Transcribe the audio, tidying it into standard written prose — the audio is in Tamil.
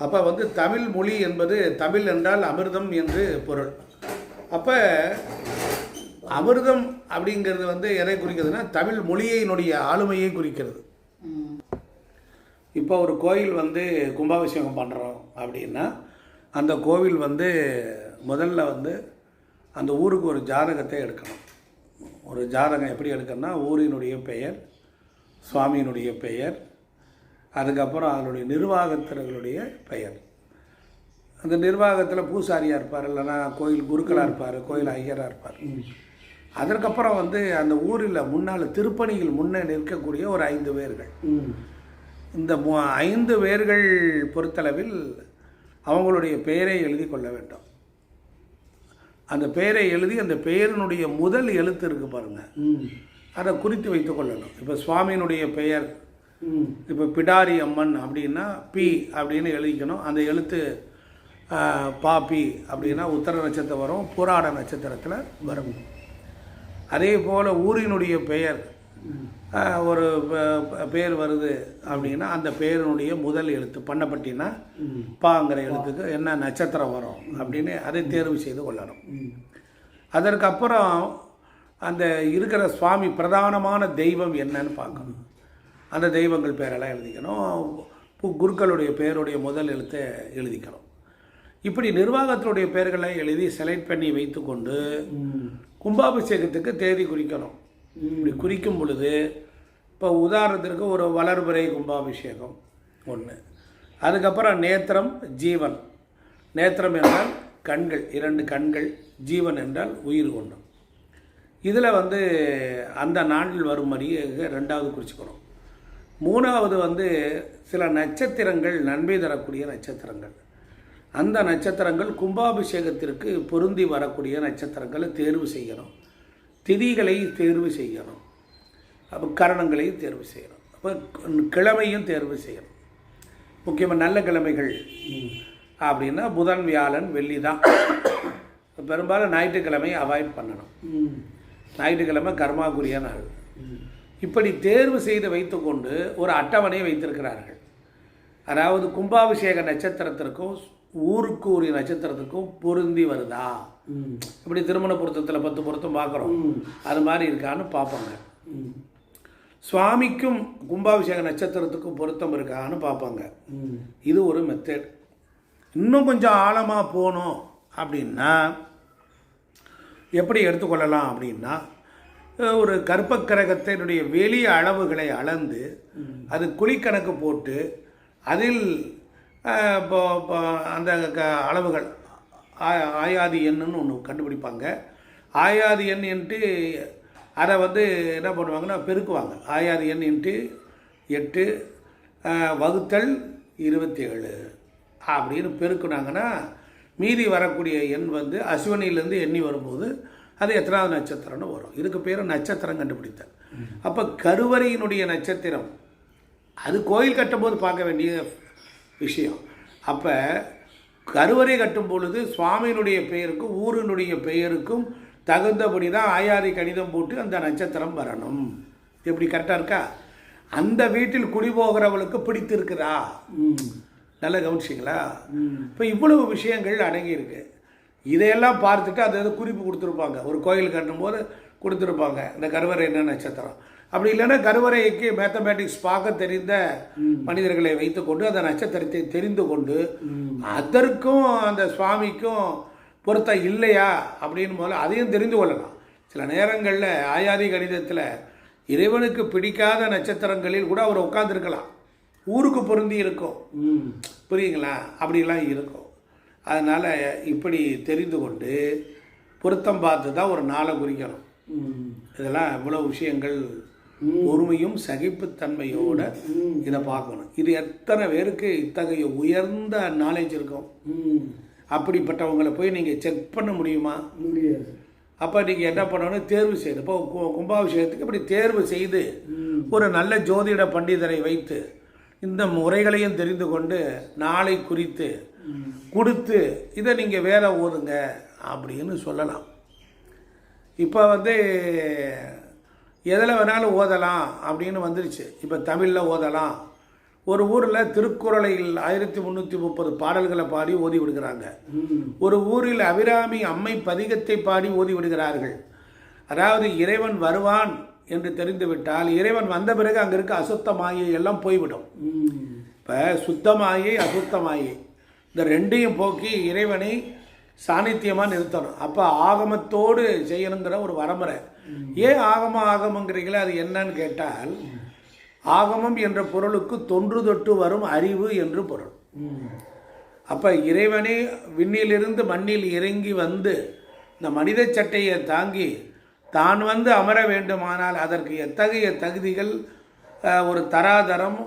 அப்போ வந்து தமிழ் மொழி என்பது தமிழ் என்றால் அமிர்தம் என்று பொருள். அப்போ அமிர்தம் அப்படிங்கிறது வந்து எதை குறிக்கிறதுனா தமிழ் மொழியினுடைய ஆளுமையை குறிக்கிறது. இப்போ ஒரு கோயில் வந்து கும்பாபிஷேகம் பண்ணுறோம் அப்படின்னா அந்த கோவில் வந்து முதல்ல வந்து அந்த ஊருக்கு ஒரு ஜாதகத்தை எடுக்கணும். ஒரு ஜாதகம் எப்படி எடுக்கணும்னா ஊரினுடைய பெயர், சுவாமியினுடைய பெயர், அதுக்கப்புறம் அதனுடைய நிர்வாகத்தினர்களுடைய பெயர். அந்த நிர்வாகத்தில் பூசாரியாக இருப்பார், இல்லைன்னா கோயில் குருக்களாக இருப்பார், கோயில் ஐயராக இருப்பார். அதற்கப்புறம் வந்து அந்த ஊரில் முன்னால் திருப்பணியில் முன்னே நிற்கக்கூடிய ஒரு 5 பேர்கள். இந்த 5 பேர்கள் பொறுத்தளவில் அவங்களுடைய பெயரை எழுதி கொள்ள வேண்டும். அந்த பெயரை எழுதி அந்த பெயரினுடைய முதல் எழுத்து இருக்கு பாருங்கள், அதை குறித்து வைத்து கொள்ளணும். இப்போ சுவாமியினுடைய பெயர் இப்போ பிடாரி அம்மன் அப்படின்னா பி அப்படின்னு எழுதிக்கணும். அந்த எழுத்து பாப்பி அப்படின்னா உத்தர நட்சத்திரம் வரும், பூராட நட்சத்திரத்தில் வரும். அதே போல் ஊரினுடைய பெயர் ஒரு பெயர் வருது அப்படின்னா அந்த பெயரினுடைய முதல் எழுத்து பண்ணப்பட்டினா பாங்கிற எழுத்துக்கு என்ன நட்சத்திரம் வரும் அப்படின்னு அதை தேர்வு செய்து கொள்ளணும். அதற்கப்புறம் அந்த இருக்கிற சுவாமி பிரதானமான தெய்வம் என்னன்னு பார்க்கணும். அந்த தெய்வங்கள் பேரெல்லாம் எழுதிக்கணும். குருக்களுடைய பெயருடைய முதல் எழுத்தை எழுதிக்கணும். இப்படி நிர்வாகத்தினுடைய பெயர்களை எழுதி செலக்ட் பண்ணி வைத்து கொண்டு கும்பாபிஷேகத்துக்கு தேதி குறிக்கணும். இப்படி குறிக்கும் பொழுது இப்போ உதாரணத்திற்கு ஒரு வளர்பிறை கும்பாபிஷேகம் ஒன்று, அதுக்கப்புறம் நேத்திரம் ஜீவன். நேத்திரம் என்றால் கண்கள், 2 கண்கள், ஜீவன் என்றால் உயிர் ஒன்று. இதில் வந்து அந்த நாளில் வரும் மாதிரியே 2வது குறிச்சிக்கணும். 3வது வந்து சில நட்சத்திரங்கள் நன்மை தரக்கூடிய நட்சத்திரங்கள். அந்த நட்சத்திரங்கள் கும்பாபிஷேகத்திற்கு பொருந்தி வரக்கூடிய நட்சத்திரங்களை தேர்வு செய்யணும். திதிகளை தேர்வு செய்யணும். அப்போ கரணங்களையும் தேர்வு செய்யணும். அப்போ கிழமையும் தேர்வு செய்யணும். முக்கியமாக நல்ல கிழமைகள் அப்படின்னா புதன், வியாழன், வெள்ளி தான். பெரும்பாலும் ஞாயிற்றுக்கிழமை அவாய்ட் பண்ணணும். ஞாயிற்றுக்கிழமை கர்மாக்குரிய நாள். இப்படி தேர்வு செய்து வைத்துக்கொண்டு ஒரு அட்டவணையை வைத்திருக்கிறார்கள். அதாவது கும்பாபிஷேக நட்சத்திரத்திற்கும் ஊருக்கு உரிய நட்சத்திரத்துக்கும் பொருந்தி வருதா. இப்படி திருமண பொருத்தத்தில் 10 பொருத்தம் பார்க்குறோம், அது மாதிரி இருக்கான்னு பார்ப்பாங்க. சுவாமிக்கும் கும்பாபிஷேக நட்சத்திரத்துக்கும் பொருத்தம் இருக்கான்னு பார்ப்பாங்க. இது ஒரு மெத்தட். இன்னும் கொஞ்சம் ஆழமாக போகணும் அப்படின்னா எப்படி எடுத்துக்கொள்ளலாம் அப்படின்னா ஒரு கற்பக்கிரகத்தினுடைய வெளி அளவுகளை அளந்து அது குழிக்கணக்கு போட்டு அதில் இப்போ அந்த அளவுகள் ஆயாதி எண்ணுன்னு ஒன்று கண்டுபிடிப்பாங்க. ஆயாதி எண் என்று அதை வந்து என்ன பண்ணுவாங்கன்னா பெருக்குவாங்க. ஆயாதி எண் இன்ட்டு 8 வகுத்தல் 27 அப்படின்னு பெருக்குனாங்கன்னா மீதி வரக்கூடிய எண் வந்து அஸ்வினிலேருந்து எண்ணி வரும்போது அது எத்தனாவது நட்சத்திரம்னு வரும். இதுக்கு பேர் நட்சத்திரம் கண்டுபிடித்தல். அப்போ கருவறையினுடைய நட்சத்திரம் அது கோயில் கட்டும்போது பார்க்க வேண்டிய விஷயம். அப்போ கருவறை கட்டும் பொழுது சுவாமியினுடைய பெயருக்கும் ஊரினுடைய பெயருக்கும் தகுந்தபடி தான் ஆயாதி கணிதம் போட்டு அந்த நட்சத்திரம் வரணும். எப்படி கரெக்டாக இருக்கா? அந்த வீட்டில் குடிபோகிறவளுக்கு பிடித்திருக்குதா? நல்லா கவனிச்சிங்களா? இப்போ இவ்வளவு விஷயங்கள் அடங்கியிருக்கு. இதையெல்லாம் பார்த்துட்டு அதை குறிப்பு கொடுத்துருப்பாங்க. ஒரு கோயில் கட்டும்போது கொடுத்துருப்பாங்க இந்த கருவறை என்ன நட்சத்திரம். அப்படி இல்லைன்னா கருவறைக்கு மேத்தமேட்டிக்ஸ் பார்க்க தெரிந்த மனிதர்களை வைத்துக்கொண்டு அந்த நட்சத்திரத்தை தெரிந்து கொண்டு அதற்கும் அந்த சுவாமிக்கும் பொருத்தம் இல்லையா அப்படின்னு முதல்ல அதையும் தெரிந்து கொள்ளலாம். சில நேரங்களில் ஆயாதி கணிதத்தில் இறைவனுக்கு பிடிக்காத நட்சத்திரங்களில் கூட அவர் உட்கார்ந்துருக்கலாம், ஊருக்கு பொருந்தி இருக்கும். புரியுங்களா? அப்படிலாம் இருக்கும். அதனால் இப்படி தெரிந்து கொண்டு பொருத்தம் பார்த்து தான் ஒரு நாளை குறிக்கணும். இதெல்லாம் இவ்வளோ விஷயங்கள் பொறுமையும் சகிப்புத்தன்மையோட இதை பார்க்கணும். இது எத்தனை பேருக்கு இத்தகைய உயர்ந்த நாலேஜ் இருக்கும்? அப்படிப்பட்டவங்களை போய் நீங்கள் செக் பண்ண முடியுமா? முடியாது. அப்போ நீங்கள் என்ன பண்ணணும்? தேர்வு செய்து இப்போ கும்பாபிஷேகத்துக்கு இப்படி தேர்வு செய்து ஒரு நல்ல ஜோதிட பண்டிதரை வைத்து இந்த முறைகளையும் தெரிந்து கொண்டு நாளை குறித்து கொடுத்து இதை நீங்கள் வேலை ஓதுங்க அப்படின்னு சொல்லலாம். இப்போ வந்து எதில் வேணாலும் ஓதலாம் அப்படின்னு வந்துருச்சு. இப்போ தமிழில் ஓதலாம், ஒரு ஊரில் திருக்குறளையில் 1330 பாடல்களை பாடி ஓதி விடுகிறாங்க. ஒரு ஊரில் அபிராமி அம்மை பதிகத்தை பாடி ஓதி விடுகிறார்கள். அதாவது இறைவன் வருவான் என்று தெரிந்துவிட்டால், இறைவன் வந்த பிறகு அங்கே இருக்க அசுத்த மாயை எல்லாம் போய்விடும். இப்போ சுத்தமாயை அசுத்தமாயை இந்த ரெண்டையும் போக்கி இறைவனை சாநித்தியமாக நிறுத்தணும். அப்போ ஆகமத்தோடு செய்யணுங்கிற ஒரு வரமுறை. ஏன் ஆகமங்கிறீங்களே, அது என்னன்னு கேட்டால், ஆகமம் என்ற பொருளுக்கு தொன்று தொட்டு வரும் அறிவு என்று பொருள். அப்போ இறைவனே விண்ணிலிருந்து மண்ணில் இறங்கி வந்து இந்த மனித சட்டையை தாங்கி தான் வந்து அமர வேண்டுமானால் அதற்கு எத்தகைய தகுதிகள், ஒரு தராதரம்